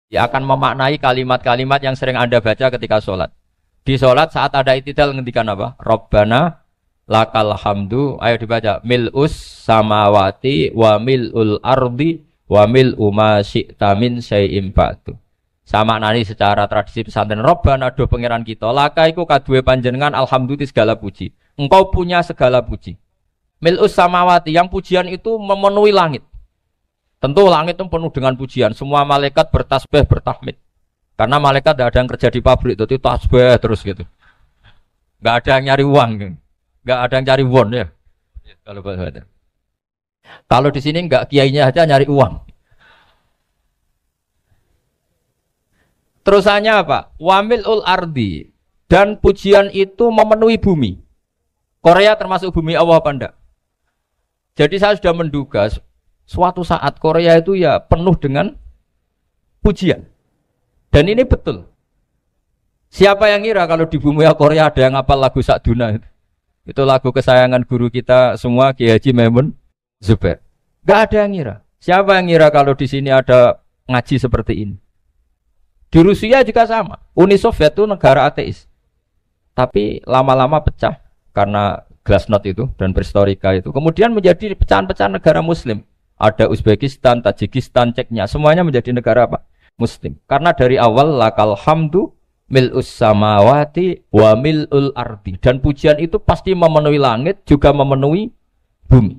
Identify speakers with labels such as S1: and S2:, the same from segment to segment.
S1: Ya akan memaknai kalimat-kalimat yang sering Anda baca ketika sholat. Di sholat saat ada i'tidal ngendikan apa? Rabbana lakal hamdu. Ayo dibaca. Mil'us samawati wa mil'ul ardi wa mil'u ma syi'ta min syai'im ba'du. Sama nani secara tradisi pesantren Rabbana do pangeran kita. Laka iku kaduwe panjenengan alhamdulillah segala puji. Engkau punya segala puji. Mil'us samawati yang pujian itu memenuhi langit. Tentu langit itu penuh dengan pujian. Semua malaikat bertasbih, bertahmid. Karena malaikat tidak ada yang kerja di pabrik, itu tasbih terus gitu. Gak ada yang nyari uang, gak ada yang cari won ya. Kalau di sini nggak kiainya aja nyari uang. Terusannya apa? Wamilul ardi, dan pujian itu memenuhi bumi. Korea termasuk bumi Allah apa enggak? Jadi saya sudah menduga suatu saat Korea itu ya penuh dengan pujian. Dan ini betul. Siapa yang ngira kalau di bumi Korea ada yang hafal lagu Sakduna itu? Itu lagu kesayangan guru kita semua, Kiai Haji Maimun Zubair. Gak ada yang ngira. Siapa yang ngira kalau di sini ada ngaji seperti ini? Di Rusia juga sama. Uni Soviet itu negara ateis. Tapi lama-lama pecah karena Glasnost itu dan Perestroika itu. Kemudian menjadi pecahan-pecahan negara Muslim. Ada Uzbekistan, Tajikistan, Ceknya, semuanya menjadi negara apa? Muslim. Karena dari awal lakal hamdu mil'us samawati wa mil'ul ardi. Dan pujian itu pasti memenuhi langit, juga memenuhi bumi.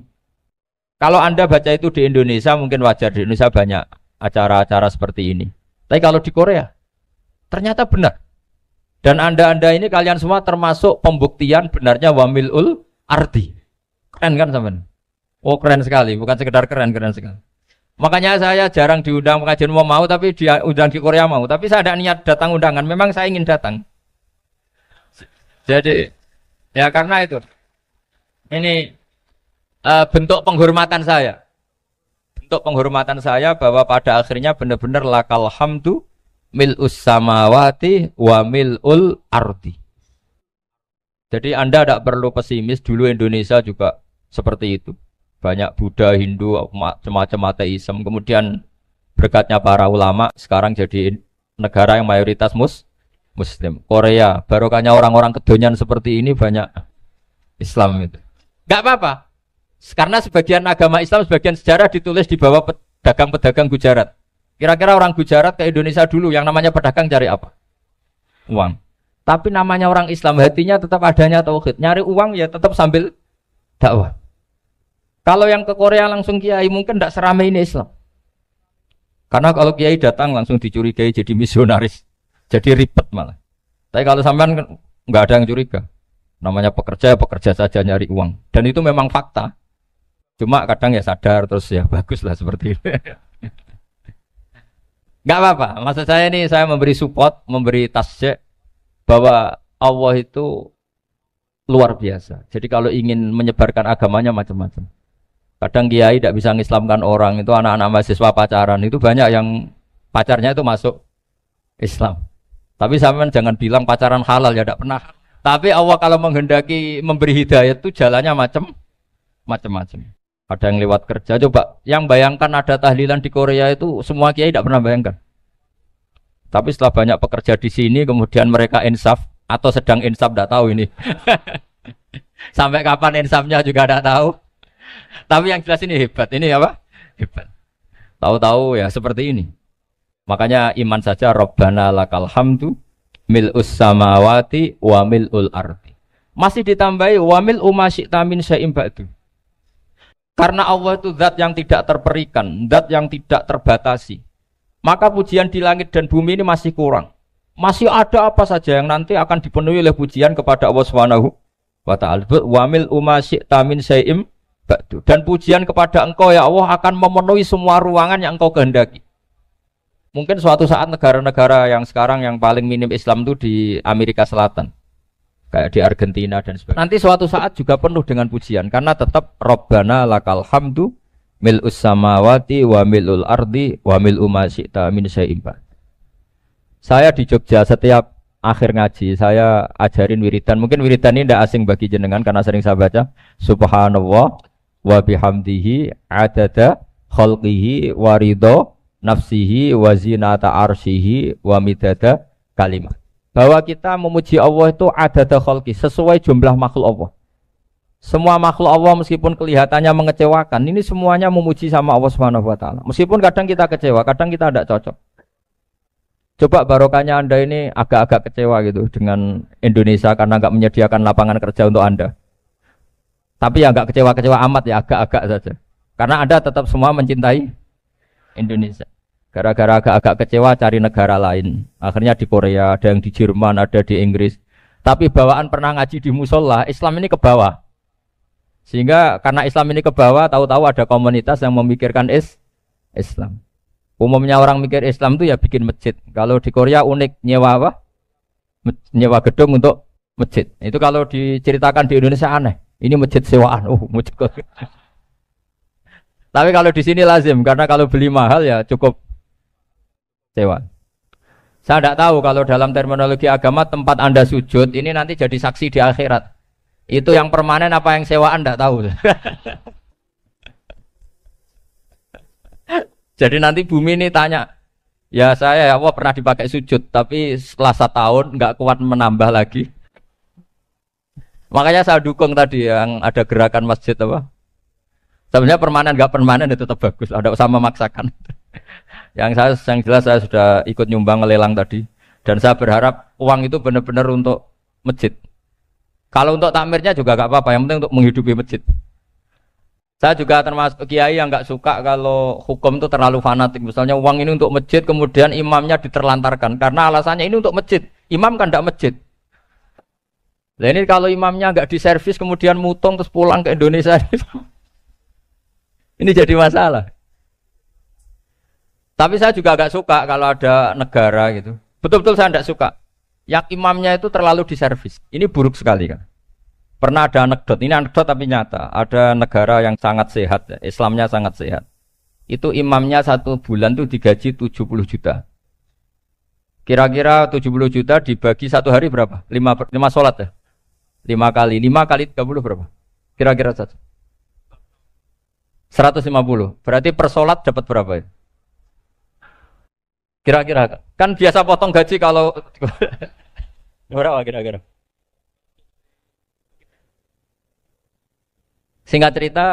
S1: Kalau Anda baca itu di Indonesia, mungkin wajar. Di Indonesia banyak acara-acara seperti ini. Tapi kalau di Korea, ternyata benar. Dan Anda ini kalian semua termasuk pembuktian benarnya wa mil'ul ardi. Keren kan teman? Oh keren sekali, bukan sekedar keren, keren sekali. Makanya saya jarang diundang pengajian mau, tapi diundang di Korea mau. Tapi saya ada niat datang undangan, memang saya ingin datang. Jadi, ya karena itu. Ini bentuk penghormatan saya. Bentuk penghormatan saya bahwa pada akhirnya benar-benar lakal hamdu mil'us samawati wa mil'ul ardi. Jadi Anda tidak perlu pesimis, dulu Indonesia juga seperti itu. Banyak Buddha, Hindu, macam-macam ateisme. Kemudian berkatnya para ulama sekarang jadi negara yang mayoritas Muslim. Korea, barokahnya orang-orang kedonyan seperti ini banyak Islam itu. Gak apa-apa. Karena sebagian agama Islam, sebagian sejarah ditulis di bawah pedagang-pedagang Gujarat. Kira-kira orang Gujarat ke Indonesia dulu yang namanya pedagang cari apa? Uang. Tapi namanya orang Islam, hatinya tetap adanya tauhid. Nyari uang ya tetap sambil dakwah. Kalau yang ke Korea langsung kiai mungkin tidak seramai ini Islam. Karena kalau kiai datang langsung dicurigai jadi misionaris. Jadi ribet malah. Tapi kalau sampean nggak ada yang curiga. Namanya pekerja, pekerja saja nyari uang. Dan itu memang fakta. Cuma kadang ya sadar terus ya bagus lah seperti itu. Nggak apa-apa. Maksud saya ini saya memberi support, memberi tasjek bahwa Allah itu luar biasa. Jadi kalau ingin menyebarkan agamanya macam-macam. Kadang kiai tidak bisa mengislamkan orang, itu anak-anak mahasiswa pacaran, itu banyak yang pacarnya itu masuk Islam. Tapi sampean jangan bilang pacaran halal, ya tidak pernah. Tapi Allah kalau menghendaki memberi hidayah itu jalannya macam-macam. Ada yang lewat kerja, coba yang bayangkan ada tahlilan di Korea itu semua kiai tidak pernah bayangkan. Tapi setelah banyak pekerja di sini, kemudian mereka insaf atau sedang insaf, tidak tahu ini. Sampai kapan insafnya juga tidak tahu. Tapi yang jelas ini hebat. Ini apa? Hebat. Tahu-tahu ya seperti ini. Makanya iman saja Rabbana lakal hamdu mil'us samawati wa mil'ul ardi. Masih ditambahi wa mil'u ma syi'ta min syai'im ba'du. Karena Allah itu zat yang tidak terperikan, zat yang tidak terbatasi. Maka pujian di langit dan bumi ini masih kurang. Masih ada apa saja yang nanti akan dipenuhi oleh pujian kepada Allah Subhanahu wa ta'ala. Wa mil'u ma syi'ta min syai'im. Dan pujian kepada engkau ya Allah akan memenuhi semua ruangan yang engkau kehendaki. Mungkin suatu saat negara-negara yang sekarang yang paling minim Islam itu di Amerika Selatan, kayak di Argentina dan sebagainya. Nanti suatu saat juga penuh dengan pujian karena tetap Rabbana lakal hamdu mil'us samawati wa mil'ul ardi wa mil'u ma syi'ta min syai'im. Saya di Jogja setiap akhir ngaji saya ajarin wiridan. Mungkin wiridan ini tidak asing bagi jenengan karena sering saya baca. Subhanallah wa bihamdihi adada khalqihi wa ridho nafsihi wa zinata arsyihi wa midada kalimat. Bahwa kita memuji Allah itu adada khalqi, sesuai jumlah makhluk Allah. Semua makhluk Allah meskipun kelihatannya mengecewakan, ini semuanya memuji sama Allah Subhanahu wa taala. Meskipun kadang kita kecewa, kadang kita tidak cocok. Coba barokahnya Anda ini agak-agak kecewa gitu dengan Indonesia karena nggak menyediakan lapangan kerja untuk Anda. Tapi ya nggak kecewa-kecewa amat ya, agak-agak saja. Karena Anda tetap semua mencintai Indonesia. Gara-gara agak-agak kecewa cari negara lain. Akhirnya di Korea, ada yang di Jerman, ada di Inggris. Tapi bawaan pernah ngaji di musola, Islam ini ke bawah. Sehingga karena Islam ini ke bawah, tahu-tahu ada komunitas yang memikirkan Islam. Umumnya orang mikir Islam itu ya bikin masjid. Kalau di Korea unik, nyewa apa? Nyewa gedung untuk masjid. Itu kalau diceritakan di Indonesia aneh. Ini masjid sewaan. Masjid. Tapi kalau di sini lazim, karena kalau beli mahal ya cukup sewa. Saya tidak tahu kalau dalam terminologi agama tempat Anda sujud ini nanti jadi saksi di akhirat. Itu yang permanen apa yang sewaan tidak tahu. Jadi nanti bumi ini tanya, ya saya ya Allah pernah dipakai sujud, tapi setelah 1 tahun nggak kuat menambah lagi. Makanya saya dukung tadi yang ada gerakan masjid apa. Sebenarnya permanen nggak permanen itu tetap bagus, ada usah memaksakan. yang jelas saya sudah ikut nyumbang lelang tadi, dan saya berharap uang itu benar-benar untuk masjid. Kalau untuk takmirnya juga gak apa-apa, yang penting untuk menghidupi masjid. Saya juga termasuk kiai yang gak suka kalau hukum itu terlalu fanatik. Misalnya uang ini untuk masjid, kemudian imamnya diterlantarkan. Karena alasannya ini untuk masjid. Imam kan gak masjid. Nah ini kalau imamnya gak diservis, kemudian mutung terus pulang ke Indonesia. Ini jadi masalah. Tapi saya juga gak suka kalau ada negara gitu. Betul-betul saya gak suka. Yang imamnya itu terlalu diservis. Ini buruk sekali kan. Pernah ada anekdot, ini anekdot tapi nyata. Ada negara yang sangat sehat, ya. Islamnya sangat sehat. Itu imamnya 1 bulan tuh digaji 70 juta. Kira-kira 70 juta dibagi 1 hari berapa? 5 sholat ya? 5 kali 30 berapa? Kira-kira saja. 150. Berarti per sholat dapat berapa ya? Kira-kira kan biasa potong gaji kalau berapa kira-kira? Singkat cerita,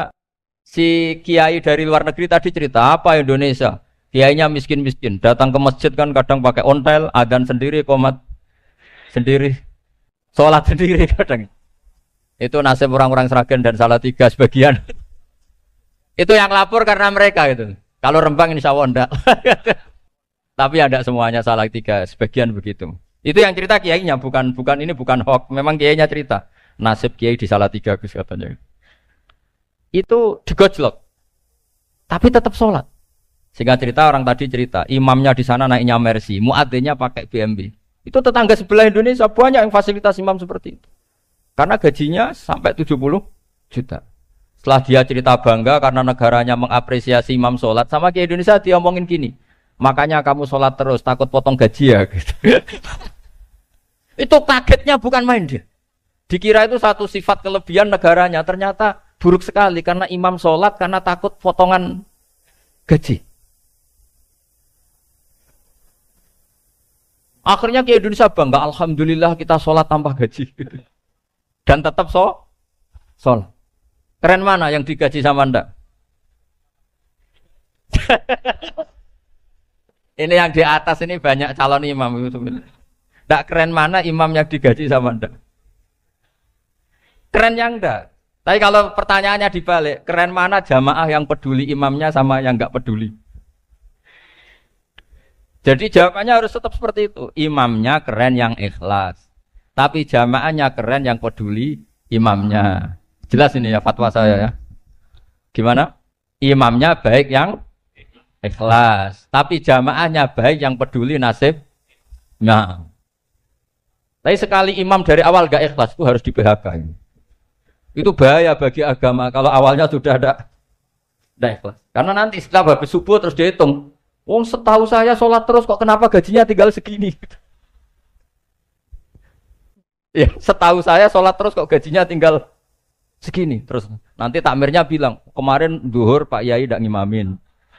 S1: si kiai dari luar negeri tadi cerita apa Indonesia? Kiainya miskin-miskin, datang ke masjid kan kadang pakai ontel, adzan sendiri, qomat sendiri, sholat sendiri kadang. Itu nasib orang-orang Sragen dan Salatiga sebagian. Itu yang lapor karena mereka itu. Kalau Rembang insya Allah enggak. Tapi ada semuanya Salatiga, sebagian begitu. Itu yang cerita kiainya, bukan ini bukan hoax, memang kiainya cerita. Nasib kiai di Salatiga Gus katanya. Itu digojlok. Tapi tetap sholat. Sehingga cerita orang tadi cerita, imamnya di sana naiknya Mercy, muadzinnya pakai BMW. Itu tetangga sebelah Indonesia banyak yang fasilitas imam seperti itu. Karena gajinya sampai 70 juta. Setelah dia cerita bangga karena negaranya mengapresiasi imam sholat, sama kiai Indonesia dia omongin gini. Makanya kamu sholat terus, takut potong gaji ya gitu. Itu kagetnya bukan main dia. Dikira itu satu sifat kelebihan negaranya, ternyata buruk sekali karena imam sholat karena takut potongan gaji. Akhirnya ke Indonesia bangga, alhamdulillah kita sholat tambah gaji. Dan tetap sholat. Keren mana yang digaji sama Anda? Ini yang di atas ini banyak calon imam itu sebenarnya. Tidak keren mana imam yang digaji sama Anda? Keren yang enggak. Tapi kalau pertanyaannya dibalik, keren mana jamaah yang peduli imamnya sama yang enggak peduli? Jadi jawabannya harus tetap seperti itu. Imamnya keren yang ikhlas. Tapi jamaahnya keren yang peduli imamnya. Jelas ini ya fatwa saya ya. Gimana? Imamnya baik yang ikhlas, tapi jamaahnya baik yang peduli nasib. Nah, tapi sekali imam dari awal gak ikhlas itu harus di PHK. Itu bahaya bagi agama kalau awalnya sudah ada ikhlas. Karena nanti setelah habis subuh terus dihitung. Wong setahu saya sholat terus kok kenapa gajinya tinggal segini? Ya, setahu saya sholat terus kok gajinya tinggal segini. Terus nanti takmirnya bilang kemarin duhur Pak Yai tidak ngimamin.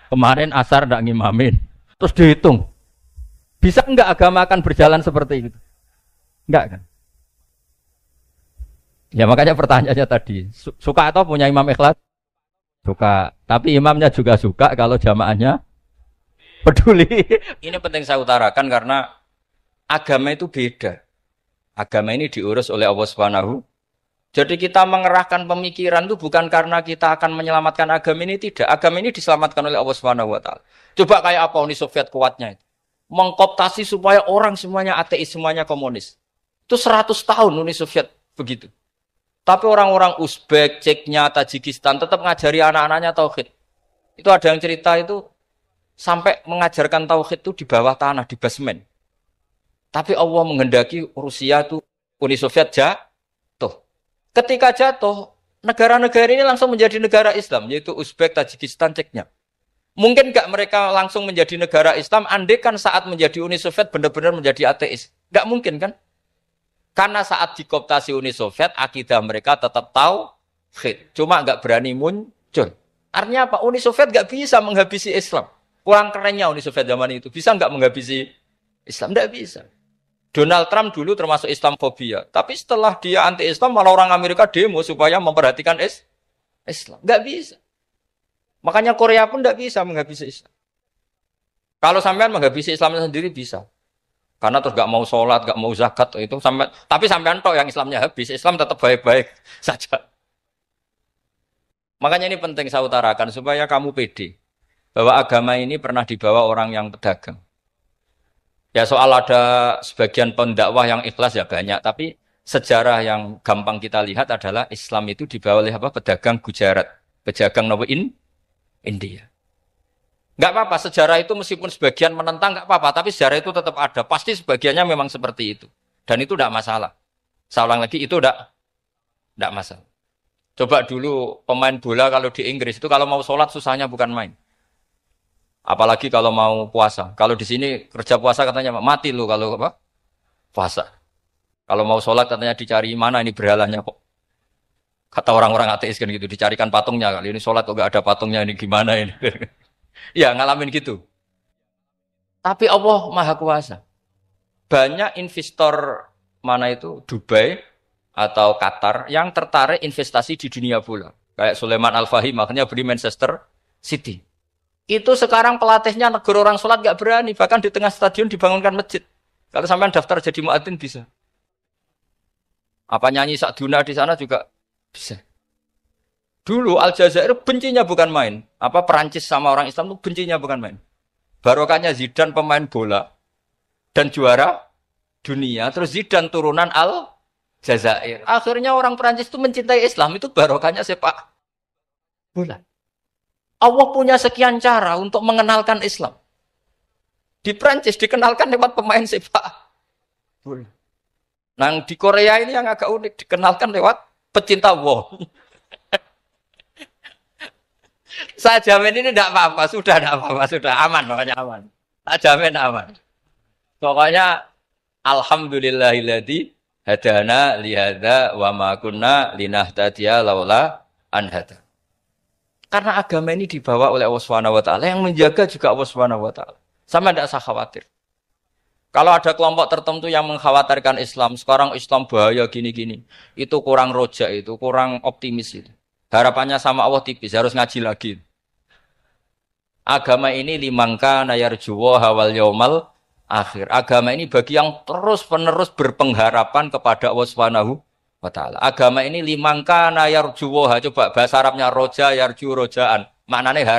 S1: Kemarin asar tidak ngimamin. Terus dihitung. Bisa enggak agama akan berjalan seperti itu? Enggak kan? Ya makanya pertanyaannya tadi, suka atau punya imam ikhlas? Suka. Tapi imamnya juga suka kalau jamaahnya peduli. Ini penting saya utarakan karena agama itu beda. Agama ini diurus oleh Allah Subhanahu. Jadi kita mengerahkan pemikiran itu bukan karena kita akan menyelamatkan agama ini, tidak. Agama ini diselamatkan oleh Allah Subhanahu wa taala. Coba kayak apa Uni Soviet kuatnya itu. Mengkooptasi supaya orang semuanya ateis, semuanya komunis. Itu 100 tahun Uni Soviet begitu. Tapi orang-orang Uzbek, Ceknya, Tajikistan tetap ngajari anak-anaknya tauhid. Itu ada yang cerita itu sampai mengajarkan tauhid itu di bawah tanah, di basement. Tapi Allah menghendaki Rusia itu Uni Soviet jatuh. Ketika jatuh, negara-negara ini langsung menjadi negara Islam, yaitu Uzbek, Tajikistan, Ceknya. Mungkin nggak mereka langsung menjadi negara Islam, andai kan saat menjadi Uni Soviet benar-benar menjadi ateis. Nggak mungkin kan? Karena saat dikooptasi Uni Soviet, akidah mereka tetap tauhid. Cuma nggak berani muncul. Artinya apa? Uni Soviet nggak bisa menghabisi Islam. Kurang kerennya Uni Soviet zaman itu. Bisa nggak menghabisi Islam? Nggak bisa. Donald Trump dulu termasuk Islamfobia. Tapi setelah dia anti-Islam, malah orang Amerika demo supaya memperhatikan Islam. Nggak bisa. Makanya Korea pun nggak bisa menghabisi Islam. Kalau sampean menghabisi Islam sendiri bisa. Karena terus gak mau sholat, gak mau zakat itu sampai, tapi sampean tok yang Islamnya habis, Islam tetap baik-baik saja. Makanya ini penting saya utarakan supaya kamu pede bahwa agama ini pernah dibawa orang yang pedagang. Ya soal ada sebagian pendakwah yang ikhlas ya banyak, tapi sejarah yang gampang kita lihat adalah Islam itu dibawa oleh apa? Pedagang Gujarat, pedagang India. Enggak apa-apa, sejarah itu meskipun sebagian menentang enggak apa-apa, tapi sejarah itu tetap ada. Pasti sebagiannya memang seperti itu. Dan itu enggak masalah. Saya ulang lagi, itu enggak masalah. Coba dulu pemain bola kalau di Inggris itu kalau mau sholat susahnya bukan main. Apalagi kalau mau puasa. Kalau di sini kerja puasa katanya mati lu kalau apa? Puasa. Kalau mau sholat katanya dicari mana ini berhalanya kok. Kata orang-orang ateis kan gitu, dicarikan patungnya kali ini sholat kok enggak ada patungnya ini gimana ini. Ya ngalamin gitu. Tapi Allah Maha Kuasa. Banyak investor mana itu Dubai atau Qatar yang tertarik investasi di dunia bola. Kayak Sulaiman Al-Fahim makanya beli Manchester City. Itu sekarang pelatihnya negara orang sholat gak berani. Bahkan di tengah stadion dibangunkan masjid. Kalau sampai daftar jadi muadzin bisa. Apa nyanyi Sakduna di sana juga bisa. Dulu Aljazair bencinya bukan main. Apa Perancis sama orang Islam itu bencinya bukan main. Barokahnya Zidane pemain bola dan juara dunia. Terus Zidane turunan Aljazair. Akhirnya orang Perancis itu mencintai Islam. Itu barokahnya sepak bola. Allah punya sekian cara untuk mengenalkan Islam. Di Perancis dikenalkan lewat pemain sepak bola. Nah di Korea ini yang agak unik. Dikenalkan lewat pecinta wow. Saya jamin ini tidak apa-apa, sudah tidak apa-apa, sudah aman, pokoknya aman. Saya jamin aman. Pokoknya alhamdulillahilladzi hadana lihada wa ma kunna linahtadiya laula an hada. Karena agama ini dibawa oleh Allah Subhanahu wa taala, yang menjaga juga Allah Subhanahu wa taala. Sama tidak usah khawatir. Kalau ada kelompok tertentu yang mengkhawatirkan Islam, sekarang Islam bahaya gini-gini, itu kurang roja, itu kurang optimis itu. Harapannya sama Allah tipis, harus ngaji lagi. Agama ini limangka nayarjuwa hawal yaumal akhir. Agama ini bagi yang terus-menerus berpengharapan kepada Allah Subhanahu wa taala. Agama ini limangka nayarjuwa, coba bahasa Arabnya roja, yarju, rojaan. Maknanya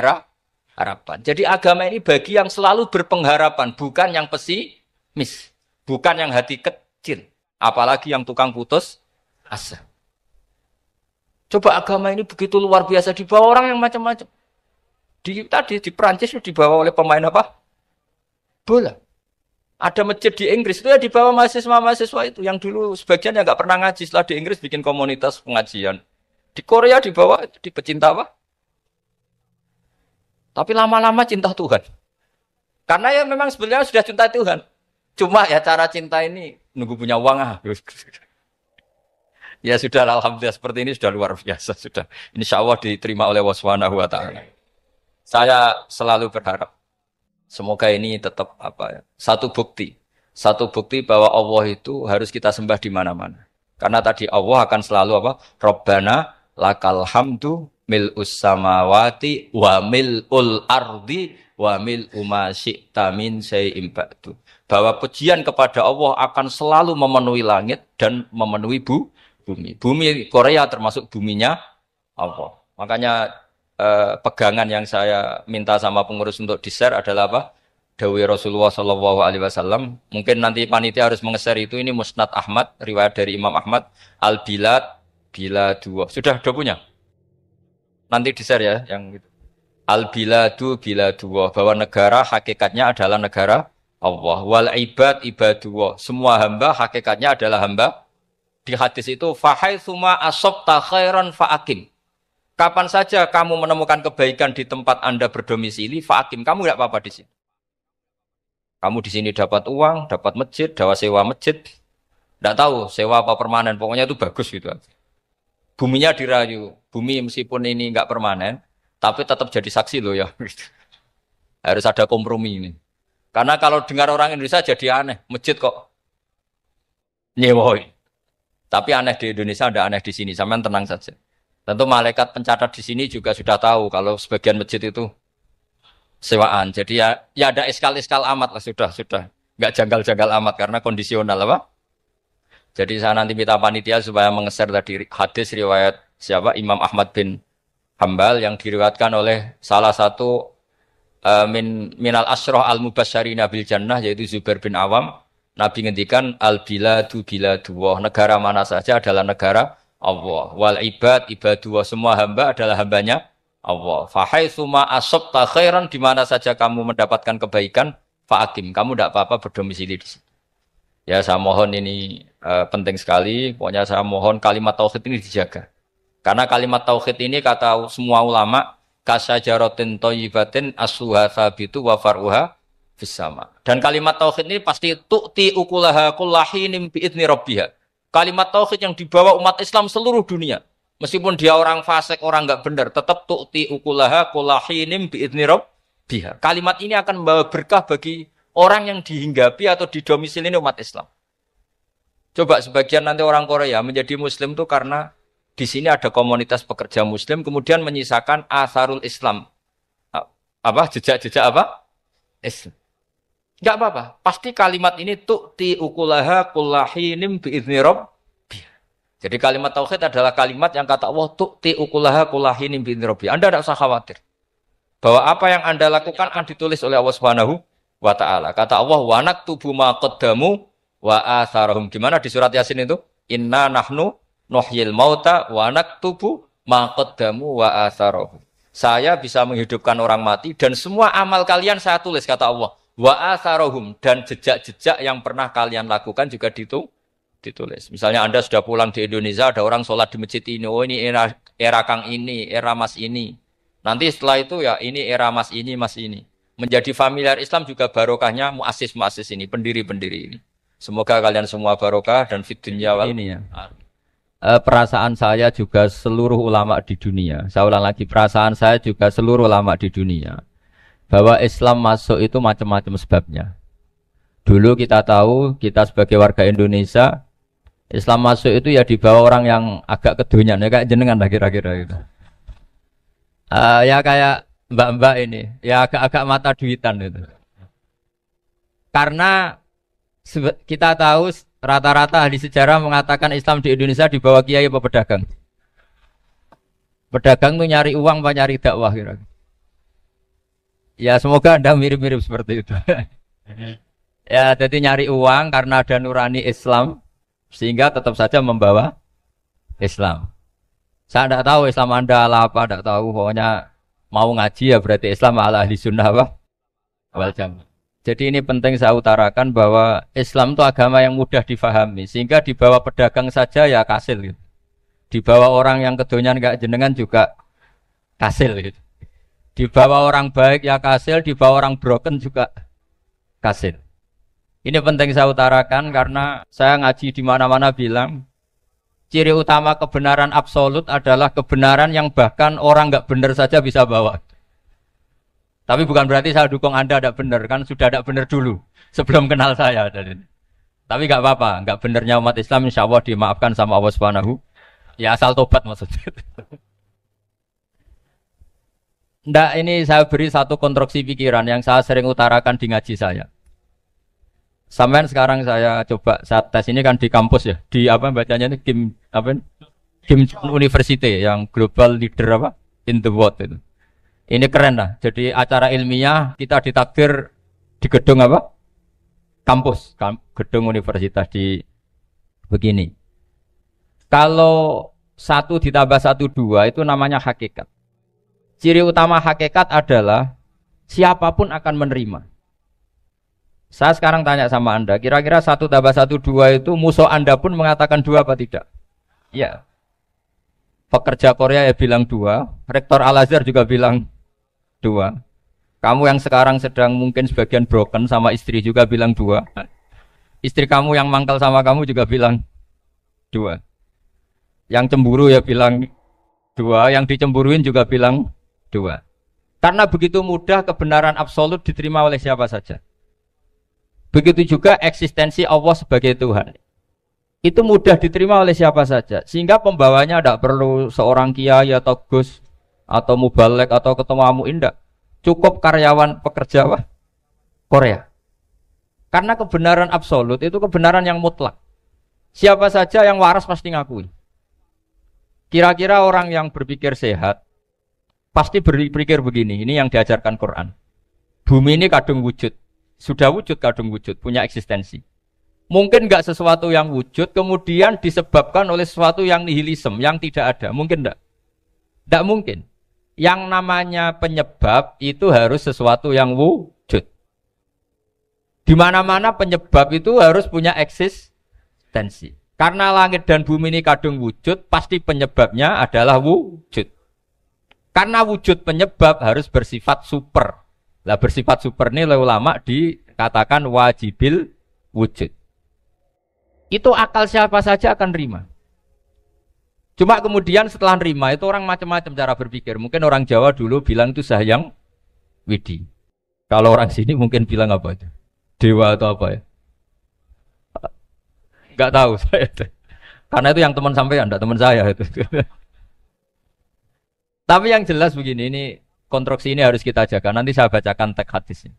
S1: harapan. Jadi agama ini bagi yang selalu berpengharapan, bukan yang pesimis, bukan yang hati kecil, apalagi yang tukang putus asa. Coba agama ini begitu luar biasa dibawa orang yang macam-macam. Tadi di Perancis itu dibawa oleh pemain apa? Bola. Ada masjid di Inggris itu ya dibawa mahasiswa-mahasiswa itu yang dulu sebagian yang nggak pernah ngaji, setelah di Inggris bikin komunitas pengajian. Di Korea dibawa di pecinta apa? Tapi lama-lama cinta Tuhan. Karena ya memang sebenarnya sudah cinta Tuhan. Cuma ya cara cinta ini nunggu punya uang Ya sudah, alhamdulillah seperti ini sudah luar biasa sudah. Insya Allah diterima oleh Allah Subhanahu wa taala. Saya selalu berharap Semoga ini tetap satu bukti bahwa Allah itu harus kita sembah di mana-mana. Karena tadi Allah akan selalu apa? Rabbana lakal hamdu mil'us samawati wa mil'ul ardi wa mil'u ma syi'ta min syai'in ba'du. Bahwa pujian kepada Allah akan selalu memenuhi langit dan memenuhi bumi. Bumi Korea termasuk buminya Allah. Makanya pegangan yang saya minta sama pengurus untuk di-share adalah apa? Dawai Rasulullah Shallallahu Alaihi Wasallam. Mungkin nanti panitia harus mengeser itu. Ini Musnad Ahmad, riwayat dari Imam Ahmad. Al-Bilad, Biladullah. Sudah punya? Nanti di-share ya, yang itu. Al-Biladu, Biladullah. Bahwa negara hakikatnya adalah negara Allah. Wal ibad, ibadullah. Semua hamba hakikatnya adalah hamba. Di hadis itu, fahaitsuma asabta khairan fa'akim. Kapan saja kamu menemukan kebaikan di tempat Anda berdomisili, fa'akim. Kamu tidak apa-apa di sini. Kamu di sini dapat uang, dapat masjid, dapat sewa masjid. Tidak tahu sewa apa permanen, pokoknya itu bagus gitu. Buminya dirayu. Bumi meskipun ini enggak permanen, tapi tetap jadi saksi loh ya. Harus ada kompromi ini. Karena kalau dengar orang Indonesia jadi aneh, masjid kok nyewoi. Tapi aneh di Indonesia, ada aneh di sini. Sampean tenang saja. Tentu malaikat pencatat di sini juga sudah tahu kalau sebagian masjid itu sewaan. Jadi ya ada iskal-iskal amat lah sudah. Enggak janggal-janggal amat karena kondisional apa? Jadi saya nanti minta panitia supaya mengeser tadi hadis riwayat siapa? Imam Ahmad bin Hambal yang diriwayatkan oleh salah satu minal asyrah al-mubasysyirina bil jannah yaitu Zubair bin Awam. Nabi ngendikan al-biladu biladullah. Negara mana saja adalah negara Allah. Wal ibad ibadullah. Semua hamba adalah hambanya Allah. Fahaitsuma asabta khairan, di mana saja kamu mendapatkan kebaikan, fa'akim. Kamu tidak apa-apa berdomisili di sini. Ya, saya mohon ini penting sekali. Pokoknya saya mohon kalimat tauhid ini dijaga. Karena kalimat tauhid ini kata semua ulama, kasyajaratin thayyibatin asluha tsabitu wa far'uha fis sama. Dan kalimat tauhid ini pasti tu'ti ukulaha kullahinim bi'idzni rabbiha. Kalimat tauhid yang dibawa umat Islam seluruh dunia. Meskipun dia orang fasik, orang enggak benar, tetap tu'ti ukulaha kullahinim bi'idzni rabbiha. Kalimat ini akan membawa berkah bagi orang yang dihinggapi atau didomisili umat Islam. Coba sebagian nanti orang Korea menjadi muslim itu karena di sini ada komunitas pekerja muslim kemudian menyisakan asarul Islam. Apa? Jejak-jejak apa? Islam. Enggak apa-apa. Pasti kalimat ini tu'ti ukulaha kullahinim bi'idzni rabbiha. Jadi kalimat tauhid adalah kalimat yang kata Allah tu'ti ukulaha kullahinim bi'idzni rabbiha. Anda tidak usah khawatir bahwa apa yang Anda lakukan akan ditulis oleh Allah Subhanahu wa ta'ala. Kata Allah wa naktubu ma qaddamu wa atharahum. Gimana di surat Yasin itu? Inna nahnu nuhyil mauta wa naktubu ma qaddamu wa atharahum. Saya bisa menghidupkan orang mati dan semua amal kalian saya tulis, kata Allah. Wa atharahum, dan jejak-jejak yang pernah kalian lakukan juga ditulis. Misalnya Anda sudah pulang di Indonesia, ada orang sholat di masjid ini, oh ini era Kang ini, era Mas ini. Nanti setelah itu ya ini era Mas ini, Mas ini. Menjadi familiar Islam juga barokahnya muassis-muassis ini, pendiri-pendiri ini. Semoga kalian semua barokah dan fid dunya wal ini ya. Perasaan saya juga seluruh ulama di dunia. Saya ulang lagi, perasaan saya juga seluruh ulama di dunia. Bahwa Islam masuk itu macam-macam sebabnya. Dulu kita tahu, kita sebagai warga Indonesia, Islam masuk itu ya dibawa orang yang agak kedonyan, ya kayak jenengan lah kira-kira gitu. Ya kayak mbak-mbak ini, ya agak-agak mata duitan itu. Karena kita tahu rata-rata ahli sejarah mengatakan Islam di Indonesia dibawa kiai apa pedagang. Pedagang tuh nyari uang apa nyari dakwah kira-kira. Ya semoga Anda mirip-mirip seperti itu. Ya jadi nyari uang karena ada nurani Islam sehingga tetap saja membawa Islam. Saya tidak tahu Islam Anda ala apa, tidak tahu. Pokoknya mau ngaji ya berarti Islam ala ahli sunnah wal jamaah. Jadi ini penting saya utarakan bahwa Islam itu agama yang mudah difahami. Sehingga dibawa pedagang saja ya kasil gitu. Dibawa orang yang kedonyan gak jenengan juga kasil gitu. Dibawa orang baik ya kasil, dibawa orang broken juga kasil. Ini penting saya utarakan karena saya ngaji di mana-mana bilang ciri utama kebenaran absolut adalah kebenaran yang bahkan orang nggak benar saja bisa bawa. Tapi bukan berarti saya dukung Anda tidak benar, kan sudah tidak benar dulu sebelum kenal saya. Tapi nggak apa-apa, nggak benernya umat Islam insya Allah dimaafkan sama Allah Subhanahu. Ya asal tobat maksudnya. Nggak, ini saya beri satu konstruksi pikiran yang saya sering utarakan di ngaji saya. Sampai sekarang saya coba saat tes ini kan di kampus ya, di apa bacanya ini Kim University yang global leader apa in the world itu. Ini keren lah. Jadi acara ilmiah kita ditakdir di gedung apa? Kampus, gedung universitas di begini. Kalau 1 ditambah 1 2 itu namanya hakikat. Ciri utama hakikat adalah siapapun akan menerima. Saya sekarang tanya sama Anda, kira-kira 1 tambah 1 2 itu musuh Anda pun mengatakan 2 apa tidak? Ya. Pekerja Korea ya bilang 2, rektor Al-Azhar juga bilang 2. Kamu yang sekarang sedang mungkin sebagian broken sama istri juga bilang 2. Istri kamu yang mangkal sama kamu juga bilang 2. Yang cemburu ya bilang 2, yang dicemburuin juga bilang 2. Karena begitu mudah kebenaran absolut diterima oleh siapa saja. Begitu juga eksistensi Allah sebagai Tuhan. Itu mudah diterima oleh siapa saja. Sehingga pembawanya tidak perlu seorang kiai atau gus atau mubalek atau ketemu amu indah. Cukup karyawan pekerja Korea. Karena kebenaran absolut itu kebenaran yang mutlak. Siapa saja yang waras pasti ngakui. Kira-kira orang yang berpikir sehat pasti berpikir begini, ini yang diajarkan Quran. Bumi ini kadung wujud. Sudah wujud kadung wujud, punya eksistensi. Mungkin enggak sesuatu yang wujud kemudian disebabkan oleh sesuatu yang nihilisme, yang tidak ada. Mungkin enggak? Enggak mungkin. Yang namanya penyebab itu harus sesuatu yang wujud. Di mana-mana penyebab itu harus punya eksistensi. Karena langit dan bumi ini kadung wujud, pasti penyebabnya adalah wujud. Karena wujud penyebab harus bersifat super. Lah bersifat super ini oleh ulama dikatakan wajibil wujud. Itu akal siapa saja akan terima. Cuma kemudian setelah nerima itu orang macam-macam cara berpikir. Mungkin orang Jawa dulu bilang itu Sahyang Widi. Kalau orang sini mungkin bilang apa itu? Dewa atau apa ya? Enggak tahu saya. Karena itu yang teman sampean, enggak teman saya itu. Tapi yang jelas begini, ini konstruksi ini harus kita jaga. Nanti saya bacakan teks hadisnya.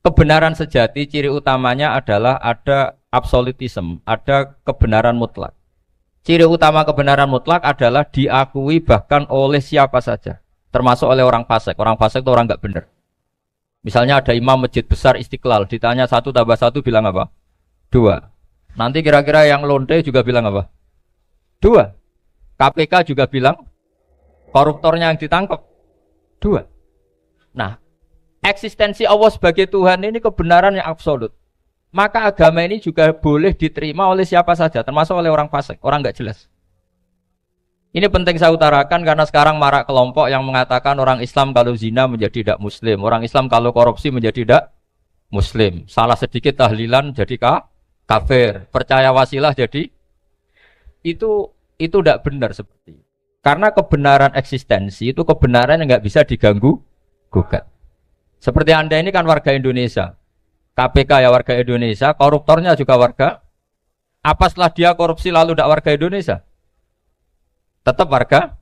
S1: Kebenaran sejati ciri utamanya adalah ada absolutisme, ada kebenaran mutlak. Ciri utama kebenaran mutlak adalah diakui bahkan oleh siapa saja, termasuk oleh orang fasik. Orang fasik itu orang nggak benar. Misalnya ada imam masjid besar Istiqlal, ditanya 1 tambah 1 bilang apa? 2. Nanti kira-kira yang lonte juga bilang apa? 2. KPK juga bilang koruptornya yang ditangkap 2. Nah, eksistensi Allah sebagai Tuhan ini kebenaran yang absolut. Maka agama ini juga boleh diterima oleh siapa saja, termasuk oleh orang fasik, orang nggak jelas. Ini penting saya utarakan karena sekarang marak kelompok yang mengatakan orang Islam kalau zina menjadi tidak muslim, orang Islam kalau korupsi menjadi tidak muslim. Salah sedikit tahlilan jadi kafir, percaya wasilah jadi itu tidak benar seperti itu. Karena kebenaran eksistensi itu kebenaran yang nggak bisa diganggu gugat. Seperti Anda ini kan warga Indonesia. KPK ya warga Indonesia, koruptornya juga warga. Apa setelah dia korupsi lalu tidak warga Indonesia? Tetap warga.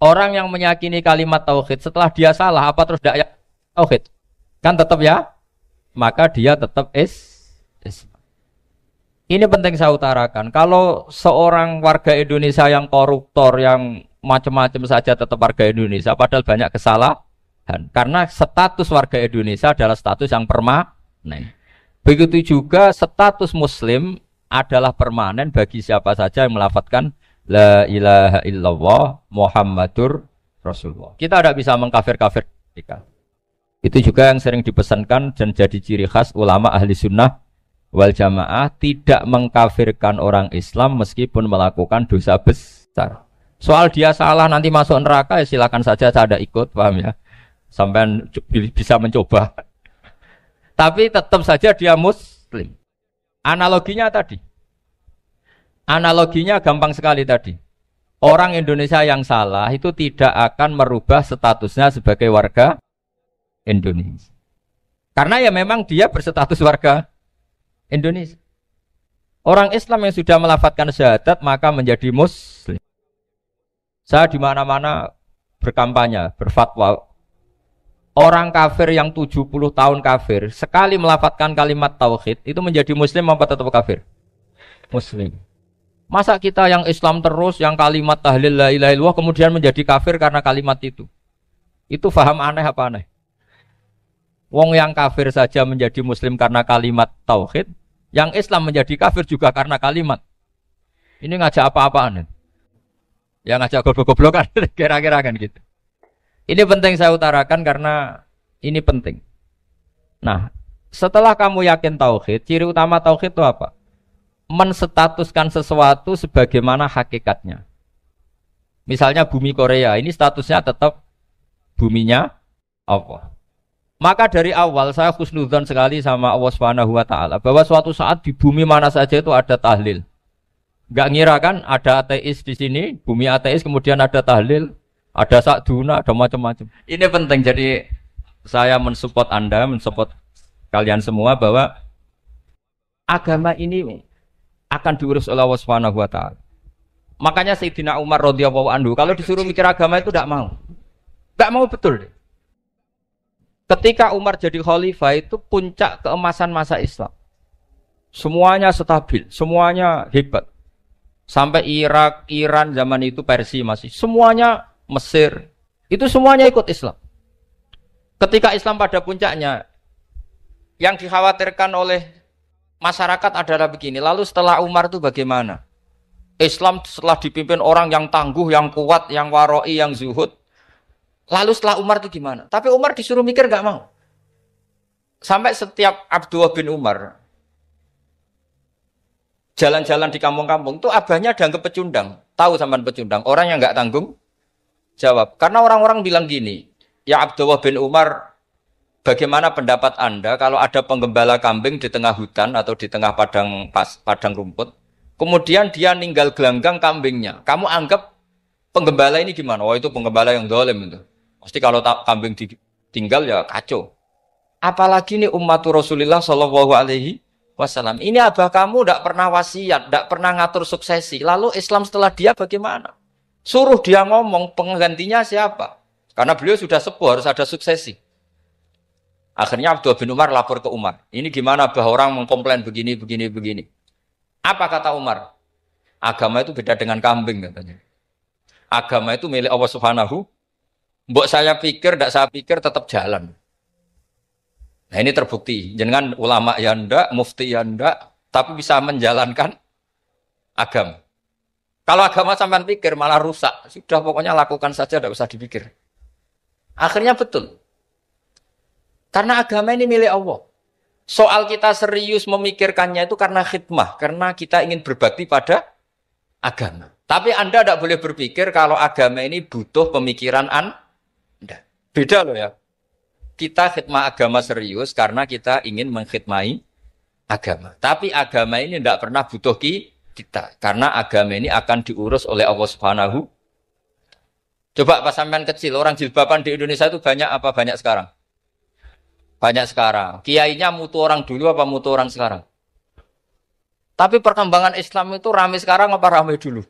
S1: Orang yang meyakini kalimat tauhid setelah dia salah, apa terus tidak tauhid? Kan tetap ya? Maka dia tetap Ini penting saya utarakan. Kalau seorang warga Indonesia yang koruptor, yang macam-macam saja tetap warga Indonesia, padahal banyak kesalahan. Karena status warga Indonesia adalah status yang permanen. Begitu juga status muslim adalah permanen bagi siapa saja yang melafadzkan la ilaha illallah Muhammadur Rasulullah. Kita tidak bisa mengkafir-kafir mereka. Itu juga yang sering dipesankan dan jadi ciri khas ulama ahli sunnah wal jamaah, tidak mengkafirkan orang Islam meskipun melakukan dosa besar. Soal dia salah nanti masuk neraka ya silakan saja, saya ada ikut, paham ya? Sampai bisa mencoba. Tapi tetap saja dia muslim. Analoginya tadi. Analoginya gampang sekali tadi. Orang Indonesia yang salah itu tidak akan merubah statusnya sebagai warga Indonesia. Karena ya memang dia berstatus warga Indonesia. Orang Islam yang sudah melafadzkan syahadat maka menjadi muslim. Saya di mana-mana berkampanye, berfatwa. Orang kafir yang 70 tahun kafir, sekali melafadzkan kalimat tauhid, itu menjadi muslim apa tetap kafir? Muslim. Masa kita yang Islam terus, yang kalimat tahlil la ilaha illallah kemudian menjadi kafir karena kalimat itu? Itu faham aneh apa aneh? Wong yang kafir saja menjadi muslim karena kalimat tauhid, yang Islam menjadi kafir juga karena kalimat. Ini ngajak apa-apaan? Yang ngajak goblok-goblokan, kira-kira kan gitu. Ini penting saya utarakan karena ini penting. Nah, setelah kamu yakin tauhid, ciri utama tauhid itu apa? Menstatuskan sesuatu sebagaimana hakikatnya. Misalnya bumi Korea, ini statusnya tetap buminya Allah. Maka dari awal saya husnudzon sekali sama Allah Subhanahu wa taala bahwa suatu saat di bumi mana saja itu ada tahlil. Enggak ngira kan ada ateis di sini, bumi ateis kemudian ada tahlil, ada sakduna, ada macam-macam. Ini penting, jadi saya mensupport Anda, mensupport kalian semua bahwa agama ini akan diurus oleh Allah Subhanahu wa taala. Makanya Sayyidina Umar radhiyallahu anhu kalau disuruh mikir agama itu enggak mau. Enggak mau betul. Ketika Umar jadi khalifah itu puncak keemasan masa Islam. Semuanya stabil, semuanya hebat. Sampai Irak, Iran zaman itu Persia masih. Semuanya Mesir. Itu semuanya ikut Islam. Ketika Islam pada puncaknya, yang dikhawatirkan oleh masyarakat adalah begini. Lalu setelah Umar itu bagaimana? Islam setelah dipimpin orang yang tangguh, yang kuat, yang waroi, yang zuhud. Lalu setelah Umar itu gimana? Tapi Umar disuruh mikir gak mau. Sampai setiap Abdullah bin Umar jalan-jalan di kampung-kampung itu abahnya dianggap pecundang. Tahu sampean pecundang? Orang yang gak tanggung jawab. Karena orang-orang bilang gini, ya Abdullah bin Umar, bagaimana pendapat Anda kalau ada penggembala kambing di tengah hutan atau di tengah padang rumput, kemudian dia ninggal gelanggang kambingnya. Kamu anggap penggembala ini gimana? Oh itu penggembala yang zalim itu. Pasti kalau kambing ditinggal ya kacau. Apalagi nih ummatu Rasulullah Shallallahu Alaihi Wasallam. Ini abah kamu tidak pernah wasiat, tidak pernah ngatur suksesi. Lalu Islam setelah dia bagaimana? Suruh dia ngomong penggantinya siapa? Karena beliau sudah sepuh harus ada suksesi. Akhirnya Abdullah bin Umar lapor ke Umar. Ini gimana abah orang mengkomplain begini. Apa kata Umar? Agama itu beda dengan kambing katanya. Agama itu milik Allah Subhanahu. Mbok saya pikir, tidak saya pikir tetap jalan. Nah ini terbukti. Jangan ulama ya ndak, mufti ya ndak, tapi bisa menjalankan agama. Kalau agama sampean pikir malah rusak. Sudah pokoknya lakukan saja, tidak usah dipikir. Akhirnya betul. Karena agama ini milik Allah. Soal kita serius memikirkannya itu karena khidmah, karena kita ingin berbakti pada agama. Tapi Anda tidak boleh berpikir kalau agama ini butuh pemikiran Anda. Beda loh ya. Kita khidmah agama serius karena kita ingin mengkhidmai agama. Tapi agama ini tidak pernah butuh kita. Karena agama ini akan diurus oleh Allah Subhanahu. Coba pas sampean kecil, orang jilbaban di Indonesia itu banyak apa banyak sekarang? Banyak sekarang. Kiainya mutu orang dulu apa mutu orang sekarang? Tapi perkembangan Islam itu ramai sekarang apa ramai dulu?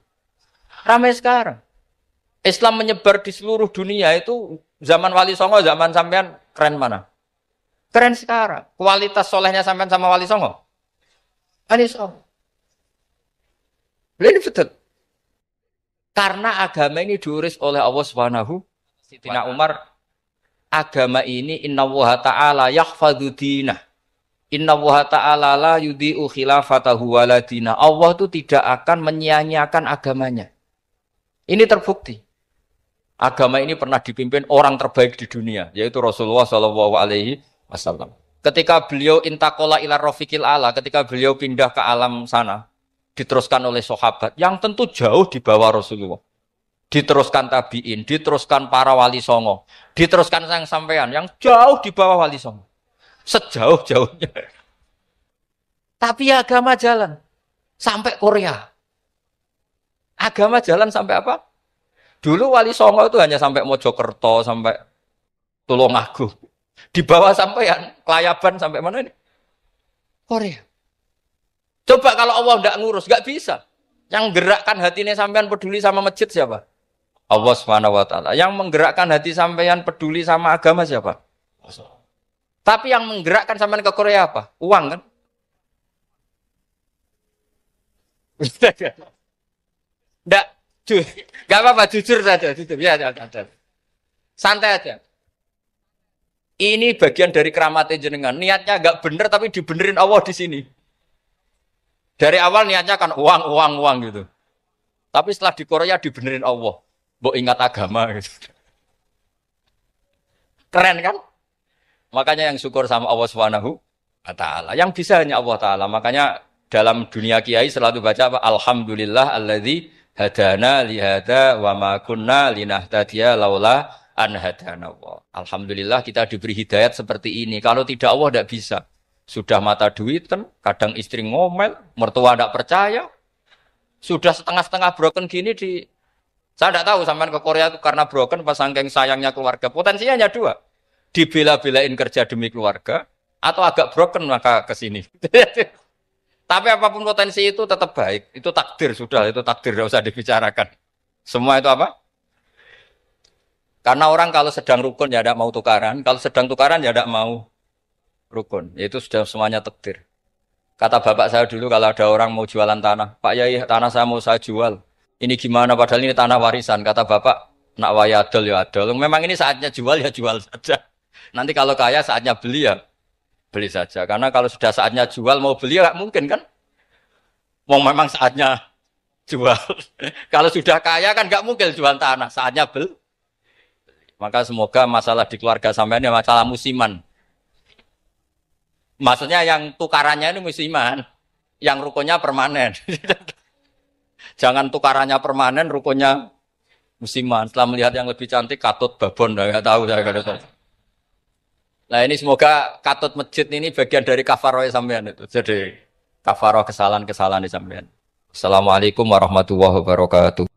S1: Ramai sekarang. Islam menyebar di seluruh dunia itu zaman Wali Songo, zaman sampean keren mana? Keren sekarang. Kualitas solehnya sampean sama Wali Songo? Wali Songo. Ini betul. Karena agama ini diurus oleh Allah Subhanahu. Sayyidina Umar, agama ini innallaha ta'ala yahfadzu dinah. Innallaha ta'ala la yudhi'u khilafatahu waladina. Allah itu tidak akan menyia-nyiakan agamanya. Ini terbukti. Agama ini pernah dipimpin orang terbaik di dunia, yaitu Rasulullah Shallallahu Alaihi Wasallam. Ketika beliau intakola ila rofiqil ala, ketika beliau pindah ke alam sana, diteruskan oleh sahabat yang tentu jauh di bawah Rasulullah. Diteruskan tabiin, diteruskan para wali songo, diteruskan sang sampean yang jauh di bawah wali songo. Sejauh-jauhnya. Tapi agama jalan sampai Korea. Agama jalan sampai apa? Dulu Wali Songo itu hanya sampai Mojokerto, sampai Tulungagung. Di bawah sampean, Klayaban sampai mana ini? Korea. Coba kalau Allah tidak ngurus, nggak bisa. Yang gerakkan hatinya sampean peduli sama masjid siapa? Allah Subhanahu wa taala. Yang menggerakkan hati sampean peduli sama agama siapa? Tapi yang menggerakkan sampean ke Korea apa? Uang kan? Enggak, enggak apa-apa, jujur saja, jujur. Ya, santai aja. Ini bagian dari keramatnya jenengan. Niatnya enggak bener tapi dibenerin Allah di sini. Dari awal niatnya kan uang gitu. Tapi setelah di Korea dibenerin Allah. Mbok ingat agama gitu. Keren kan? Makanya yang syukur sama Allah Subhanahu wa taala. Yang bisa hanya Allah taala. Makanya dalam dunia kiai selalu baca apa? Alhamdulillah alladzi hadana li hada wa ma kunna linahtadiya laula an hadana Allah. Alhamdulillah kita diberi hidayat seperti ini. Kalau tidak Allah tidak bisa. Sudah mata duit kan, kadang istri ngomel, mertua tidak percaya. Sudah setengah-setengah broken gini saya tidak tahu sampai ke Korea itu karena broken pas saking sayangnya keluarga. Potensinya hanya dua. Dibela-belain kerja demi keluarga atau agak broken maka ke sini. Tapi apapun potensi itu tetap baik. Itu takdir sudah, itu takdir tidak usah dibicarakan. Semua itu apa? Karena orang kalau sedang rukun ya tidak mau tukaran, kalau sedang tukaran ya tidak mau rukun. Itu sudah semuanya takdir. Kata bapak saya dulu kalau ada orang mau jualan tanah, Pak Yai tanah saya mau saya jual. Ini gimana padahal ini tanah warisan. Kata bapak, nak waya adol ya adol. Memang ini saatnya jual ya jual saja. Nanti kalau kaya saatnya beli ya beli saja. Karena kalau sudah saatnya jual mau beli ya nggak mungkin kan. Mau memang saatnya jual. Kalau sudah kaya kan nggak mungkin jual tanah. Saatnya beli. Maka semoga masalah di keluarga sampean ya masalah musiman. Maksudnya yang tukarannya ini musiman. Yang rukunnya permanen. Jangan tukarannya permanen, rukunnya musiman. Setelah melihat yang lebih cantik, katut babon, nggak tahu saya kalau tahu. Nah ini semoga katut masjid ini bagian dari kafaroh sampean itu. Jadi kafaroh kesalahan-kesalahan di sampean. Assalamualaikum warahmatullahi wabarakatuh.